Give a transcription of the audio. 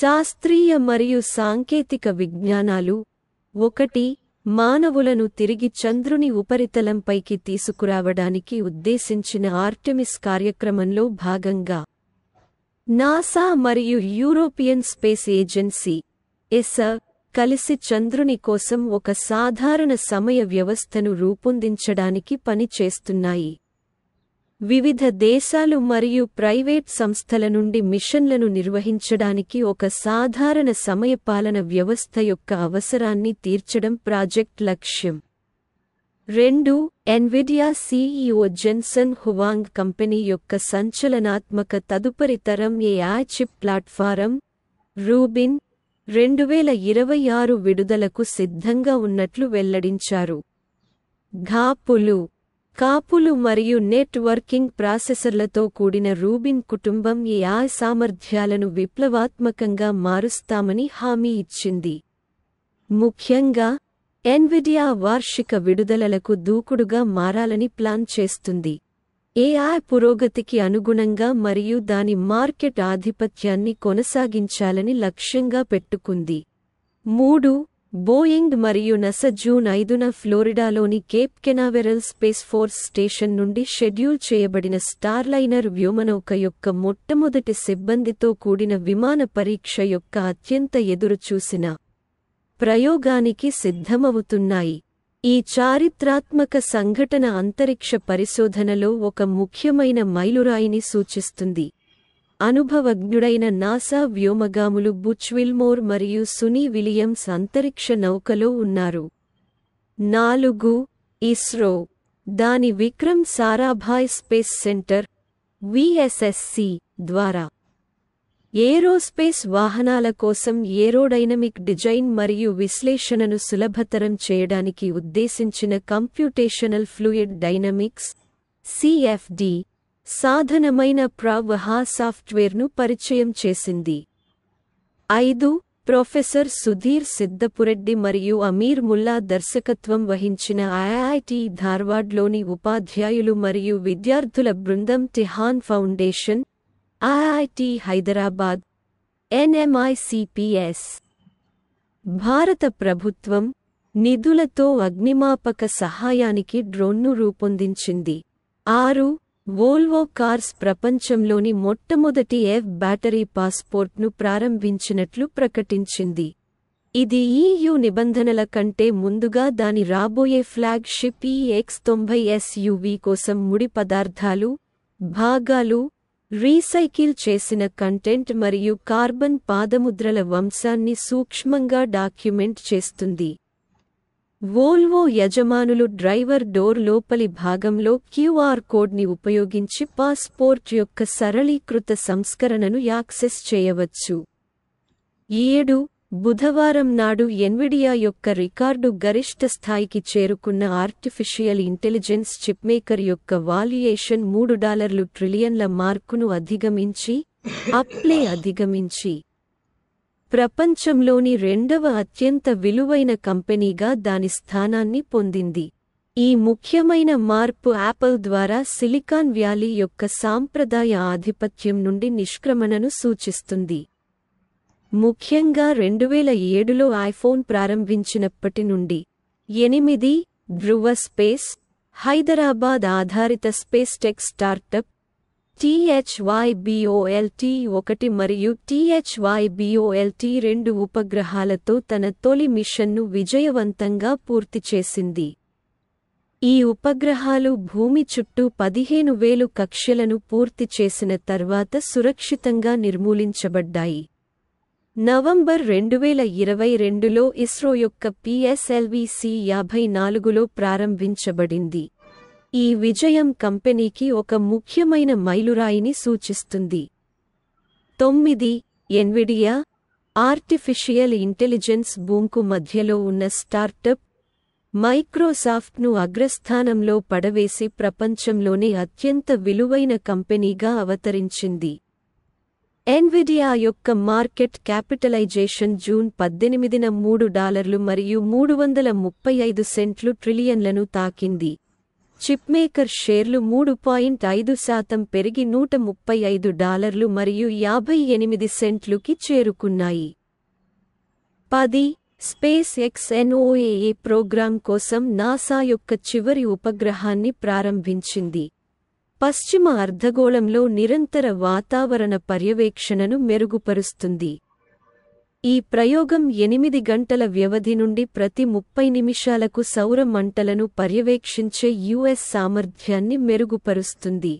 శాస్త్రీయ మరియు సాంకేతిక విజ్ఞానాలు 1 మానవులను తిరిగి చంద్రుని ఉపరితలంపైకి తీసుకురావడానికి ఉద్దేశించిన ఆర్టెమిస్ కార్యక్రమంలో భాగంగా నాసా మరియు యూరోపియన్ స్పేస్ ఏజెన్సీ ESA కలిసి చంద్రుని కోసం ఒక సాధారణ సమయ వ్యవస్థను రూపొందించడానికి పని చేస్తున్నాయి. వివిధ దేశాలు మరియు ప్రైవేట్ సంస్థల నుండి మిషన్లను నిర్వహించడానికి ఒక సాధారణ సమయపాలన వ్యవస్థ యొక్క అవసరాన్ని తీర్చడం ప్రాజెక్ట్ లక్ష్యం. 2 Nvidia CEO Jensen Huang company యొక్క సంచలనాత్మక తదుపరి తరం AI చిప్ ప్లాట్ఫారం రూబిన్ 2026 విడుదలకు సిద్ధంగా ఉన్నట్లు వెల్లడించారు. కాపులు మరియు నెట్వర్కింగ్ ప్రాసెసర్లతో కూడిన రూబిన్ కుటుంబం AI సామర్థ్యాలను విప్లవాత్మకంగా మారుస్తామని హామీ ఇచ్చింది. ముఖ్యంగా ఎన్విడియా వార్షిక విడుదలలకు దూకుడుగా మారాలని ప్లాన్ చేస్తుంది. AI పురోగతికి అనుగుణంగా మరియు దాని మార్కెట్ ఆధిపత్యాన్ని కొనసాగించాలని లక్ష్యంగా పెట్టుకుంది. 3 బోయింగ్ మరియు NASA జూన్ 5న ఫ్లోరిడాలోని Cape Canaveral Space Force Station నుండి షెడ్యూల్ చేయబడిన స్టార్లైనర్ వ్యోమనౌక యొక్క మొట్టమొదటి సిబ్బందితో కూడిన విమాన పరీక్ష యొక్క అత్యంత ఎదురుచూసిన ప్రయోగానికి సిద్ధమవుతున్నాయి. ఈ చారిత్రాత్మక సంఘటన అంతరిక్ష పరిశోధనలో ఒక ముఖ్యమైన మైలురాయిని సూచిస్తుంది. అనుభవజ్ఞుడైన నాసా వ్యోమగాములు బుచ్ విల్మోర్ మరియు సునీ విలియమ్స్ అంతరిక్ష నౌకలో ఉన్నారు. 4 ఇస్రో దాని Vikram Sarabhai space centre VSSC ద్వారా ఏరోస్పేస్ వాహనాల కోసం ఏరోడైనమిక్ డిజైన్ మరియు విశ్లేషణను సులభతరం చేయడానికి ఉద్దేశించిన కంప్యూటేషనల్ ఫ్లూయిడ్ డైనమిక్స్ CFD సాధనమైన ప్రవాహ సాఫ్ట్వేర్ను పరిచయం చేసింది. 5 ప్రొఫెసర్ సుధీర్ సిద్దపురెడ్డి మరియు అమీర్ ముల్లా దర్శకత్వం వహించిన IIT ధార్వాడ్లోని ఉపాధ్యాయులు మరియు విద్యార్థుల బృందం టిహాన్ ఫౌండేషన్ IIT హైదరాబాద్ NMICPS భారత ప్రభుత్వం నిధులతో అగ్నిమాపక సహాయానికి డ్రోన్ను రూపొందించింది. 6 వోల్వో కార్స్ ప్రపంచంలోని మొట్టమొదటి బ్యాటరీ పాస్పోర్ట్ను ప్రారంభించినట్లు ప్రకటించింది. ఇది EU నిబంధనల కంటే ముందుగా దాని రాబోయే ఫ్లాగ్షిప్ EX90 SUV కోసం ముడి పదార్థాలు, భాగాలు, రీసైకిల్ చేసిన కంటెంట్ మరియు కార్బన్ పాదముద్రల వంశాన్ని సూక్ష్మంగా డాక్యుమెంట్ చేస్తుంది. వోల్వో యజమానులు డ్రైవర్ డోర్ లోపలి భాగంలో QR కోడ్ని ఉపయోగించి పాస్పోర్ట్ యొక్క సరళీకృత సంస్కరణను యాక్సెస్ చేయవచ్చు. 7 బుధవారం నాడు ఎన్విడియా యొక్క రికార్డు గరిష్ట స్థాయికి చేరుకున్న ఆర్టిఫిషియల్ ఇంటెలిజెన్స్ చిప్మేకర్ యొక్క వాల్యుయేషన్ $3 ట్రిలియన్ల మార్కును అధిగమించి ప్రపంచంలోని 2వ అత్యంత విలువైన కంపెనీగా దాని స్థానాన్ని పొందింది. ఈ ముఖ్యమైన మార్పు యాపిల్ ద్వారా సిలికాన్ వ్యాలీ యొక్క సాంప్రదాయ ఆధిపత్యం నుండి నిష్క్రమణను సూచిస్తుంది. ముఖ్యంగా 2007లో ఐఫోన్ ప్రారంభించినప్పటి నుండి 8 ధ్రువ స్పేస్ హైదరాబాద్ ఆధారిత స్పేస్ టెక్ స్టార్టప్ THYBOLT-1 మరియు THYBOLT-2 ఉపగ్రహాలతో తన తొలి మిషన్ను విజయవంతంగా పూర్తి చేసింది. ఈ ఉపగ్రహాలు భూమి చుట్టూ 15,000 కక్ష్యలను పూర్తి చేసిన తర్వాత సురక్షితంగా నిర్మూలించబడ్డాయి. నవంబర్ 2022లో ఇస్రో యొక్క PSLV-C-54లో ప్రారంభించబడింది. ఈ విజయం కంపెనీకి ఒక ముఖ్యమైన మైలురాయిని సూచిస్తుంది. 9 ఎన్విడియా ఆర్టిఫిషియల్ ఇంటెలిజెన్స్ బూమ్కు మధ్యలో ఉన్న స్టార్టప్ మైక్రోసాఫ్ట్ను అగ్రస్థానంలో పడవేసి ప్రపంచంలోనే అత్యంత విలువైన కంపెనీగా అవతరించింది. ఎన్విడియా యొక్క మార్కెట్ క్యాపిటలైజేషన్ జూన్ 18న $3 మరియు 335 సెంట్లు ట్రిలియన్లను తాకింది. చిప్మేకర్ షేర్లు 3.5% పెరిగి $135 మరియు 58 సెంట్లుకి చేరుకున్నాయి. 10. స్పేస్ ఎక్స్ NOAA ప్రోగ్రాం కోసం నాసా యొక్క చివరి ఉపగ్రహాన్ని ప్రారంభించింది. పశ్చిమ అర్ధగోళంలో నిరంతర వాతావరణ పర్యవేక్షణను మెరుగుపరుస్తుంది. ఈ ప్రయోగం 8 గంటల వ్యవధి నుండి ప్రతి 30 నిమిషాలకు సౌర మంటలను పర్యవేక్షించే US సామర్థ్యాన్ని మెరుగుపరుస్తుంది.